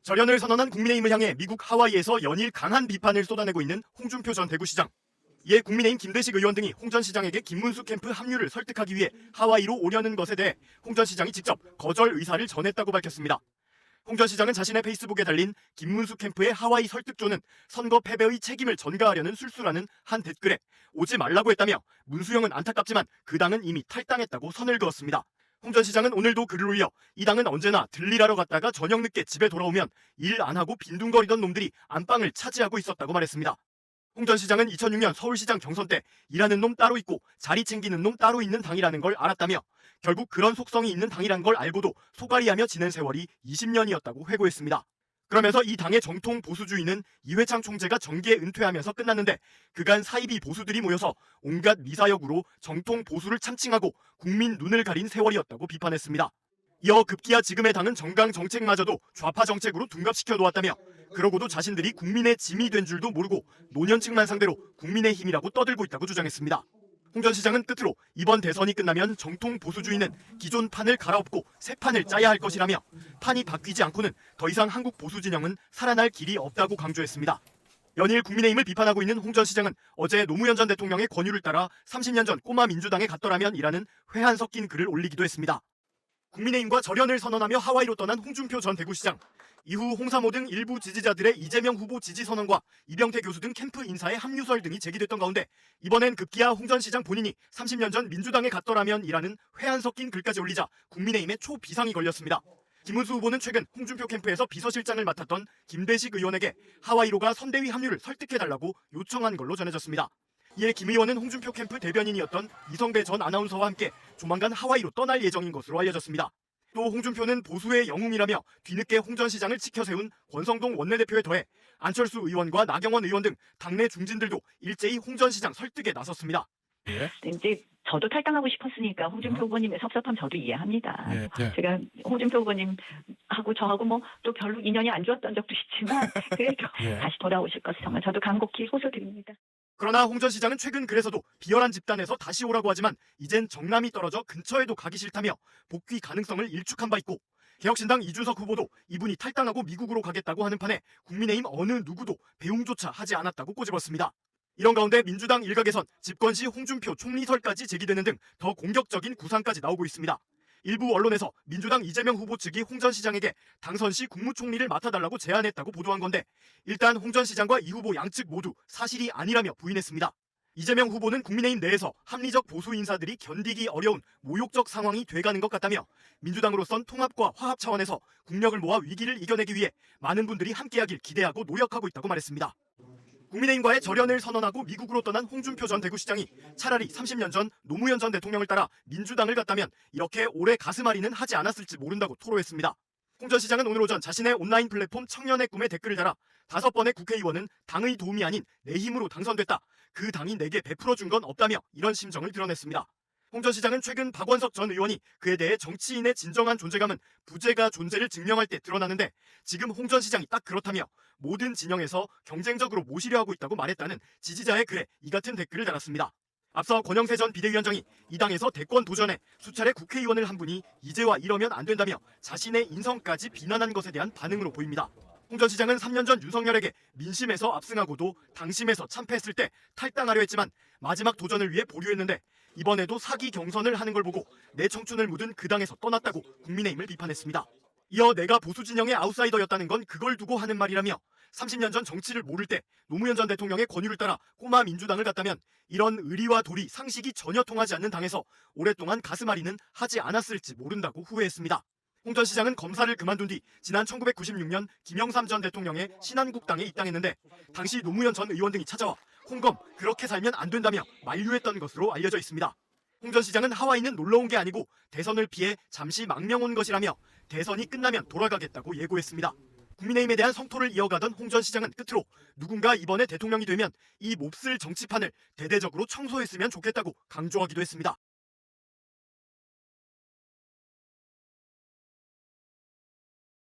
절연을 선언한 국민의힘을 향해 미국 하와이에서 연일 강한 비판을 쏟아내고 있는 홍준표 전 대구시장. 이에 국민의힘 김대식 의원 등이 홍 전 시장에게 김문수 캠프 합류를 설득하기 위해 하와이로 오려는 것에 대해 홍 전 시장이 직접 거절 의사를 전했다고 밝혔습니다. 홍 전 시장은 자신의 페이스북에 달린 김문수 캠프의 하와이 설득조는 선거 패배의 책임을 전가하려는 술수라는 한 댓글에 오지 말라고 했다며 문수영은 안타깝지만 그 당은 이미 탈당했다고 선을 그었습니다. 홍 전 시장은 오늘도 글을 올려 이 당은 언제나 들리라러 갔다가 저녁 늦게 집에 돌아오면 일 안 하고 빈둥거리던 놈들이 안방을 차지하고 있었다고 말했습니다. 홍 전 시장은 2006년 서울시장 경선 때 일하는 놈 따로 있고 자리 챙기는 놈 따로 있는 당이라는 걸 알았다며 결국 그런 속성이 있는 당이란 걸 알고도 소갈이하며 지낸 세월이 20년이었다고 회고했습니다. 그러면서 이 당의 정통 보수주의는 이회창 총재가 정계 은퇴하면서 끝났는데 그간 사이비 보수들이 모여서 온갖 미사역으로 정통 보수를 참칭하고 국민 눈을 가린 세월이었다고 비판했습니다. 이어 급기야 지금의 당은 정강 정책마저도 좌파 정책으로 둔갑시켜 놓았다며 그러고도 자신들이 국민의 짐이 된 줄도 모르고 노년층만 상대로 국민의힘이라고 떠들고 있다고 주장했습니다. 홍 전 시장은 끝으로 이번 대선이 끝나면 정통 보수주의는 기존 판을 갈아엎고 새 판을 짜야 할 것이라며 판이 바뀌지 않고는 더 이상 한국 보수 진영은 살아날 길이 없다고 강조했습니다. 연일 국민의힘을 비판하고 있는 홍 전 시장은 어제 노무현 전 대통령의 권유를 따라 30년 전 꼬마 민주당에 갔더라면 이라는 회한 섞인 글을 올리기도 했습니다. 국민의힘과 절연을 선언하며 하와이로 떠난 홍준표 전 대구시장. 이후 홍사모 등 일부 지지자들의 이재명 후보 지지 선언과 이병태 교수 등 캠프 인사의 합류설 등이 제기됐던 가운데 이번엔 급기야 홍 전 시장 본인이 30년 전 민주당에 갔더라면 이라는 회한 섞인 글까지 올리자 국민의힘에 초비상이 걸렸습니다. 김문수 후보는 최근 홍준표 캠프에서 비서실장을 맡았던 김대식 의원에게 하와이로가 선대위 합류를 설득해달라고 요청한 걸로 전해졌습니다. 이에 김 의원은 홍준표 캠프 대변인이었던 이성배 전 아나운서와 함께 조만간 하와이로 떠날 예정인 것으로 알려졌습니다. 또 홍준표는 보수의 영웅이라며 뒤늦게 홍 전 시장을 지켜세운 권성동 원내대표에 더해 안철수 의원과 나경원 의원 등 당내 중진들도 일제히 홍 전 시장 설득에 나섰습니다. 예. 이제 저도 탈당하고 싶었으니까 홍준표 후보님의 섭섭함 저도 이해합니다. 예, 예. 제가 홍준표 후보님하고 저하고 뭐 또 별로 인연이 안 좋았던 적도 있지만 그래도 예. 다시 돌아오실 것을 정말 저도 간곡히 호소드립니다. 그러나 홍 전 시장은 최근 글에서도 비열한 집단에서 다시 오라고 하지만 이젠 정남이 떨어져 근처에도 가기 싫다며 복귀 가능성을 일축한 바 있고 개혁신당 이준석 후보도 이분이 탈당하고 미국으로 가겠다고 하는 판에 국민의힘 어느 누구도 배웅조차 하지 않았다고 꼬집었습니다. 이런 가운데 민주당 일각에선 집권시 홍준표 총리설까지 제기되는 등 더 공격적인 구상까지 나오고 있습니다. 일부 언론에서 민주당 이재명 후보 측이 홍 전 시장에게 당선 시 국무총리를 맡아달라고 제안했다고 보도한 건데 일단 홍 전 시장과 이 후보 양측 모두 사실이 아니라며 부인했습니다. 이재명 후보는 국민의힘 내에서 합리적 보수 인사들이 견디기 어려운 모욕적 상황이 돼가는 것 같다며 민주당으로선 통합과 화합 차원에서 국력을 모아 위기를 이겨내기 위해 많은 분들이 함께하길 기대하고 노력하고 있다고 말했습니다. 국민의힘과의 절연을 선언하고 미국으로 떠난 홍준표 전 대구시장이 차라리 30년 전 노무현 전 대통령을 따라 민주당을 갔다면 이렇게 오래 가슴앓이는 하지 않았을지 모른다고 토로했습니다. 홍 전 시장은 오늘 오전 자신의 온라인 플랫폼 청년의 꿈에 댓글을 달아 5번의 국회의원은 당의 도움이 아닌 내 힘으로 당선됐다. 그 당이 내게 베풀어준 건 없다며 이런 심정을 드러냈습니다. 홍 전 시장은 최근 박원석 전 의원이 그에 대해 정치인의 진정한 존재감은 부재가 존재를 증명할 때 드러나는데 지금 홍 전 시장이 딱 그렇다며 모든 진영에서 경쟁적으로 모시려 하고 있다고 말했다는 지지자의 글에 이 같은 댓글을 달았습니다. 앞서 권영세 전 비대위원장이 이 당에서 대권 도전에 수차례 국회의원을 한 분이 이제와 이러면 안 된다며 자신의 인성까지 비난한 것에 대한 반응으로 보입니다. 홍 전 시장은 3년 전 윤석열에게 민심에서 압승하고도 당심에서 참패했을 때 탈당하려 했지만 마지막 도전을 위해 보류했는데 이번에도 사기 경선을 하는 걸 보고 내 청춘을 묻은 그 당에서 떠났다고 국민의힘을 비판했습니다. 이어 내가 보수 진영의 아웃사이더였다는 건 그걸 두고 하는 말이라며 30년 전 정치를 모를 때 노무현 전 대통령의 권유를 따라 꼬마 민주당을 갔다면 이런 의리와 도리, 상식이 전혀 통하지 않는 당에서 오랫동안 가슴앓이는 하지 않았을지 모른다고 후회했습니다. 홍 전 시장은 검사를 그만둔 뒤 지난 1996년 김영삼 전 대통령의 신한국당에 입당했는데 당시 노무현 전 의원 등이 찾아와 홍검 그렇게 살면 안 된다며 만류했던 것으로 알려져 있습니다. 홍 전 시장은 하와이는 놀러 온 게 아니고 대선을 피해 잠시 망명 온 것이라며 대선이 끝나면 돌아가겠다고 예고했습니다. 국민의힘에 대한 성토를 이어가던 홍 전 시장은 끝으로 누군가 이번에 대통령이 되면 이 몹쓸 정치판을 대대적으로 청소했으면 좋겠다고 강조하기도 했습니다.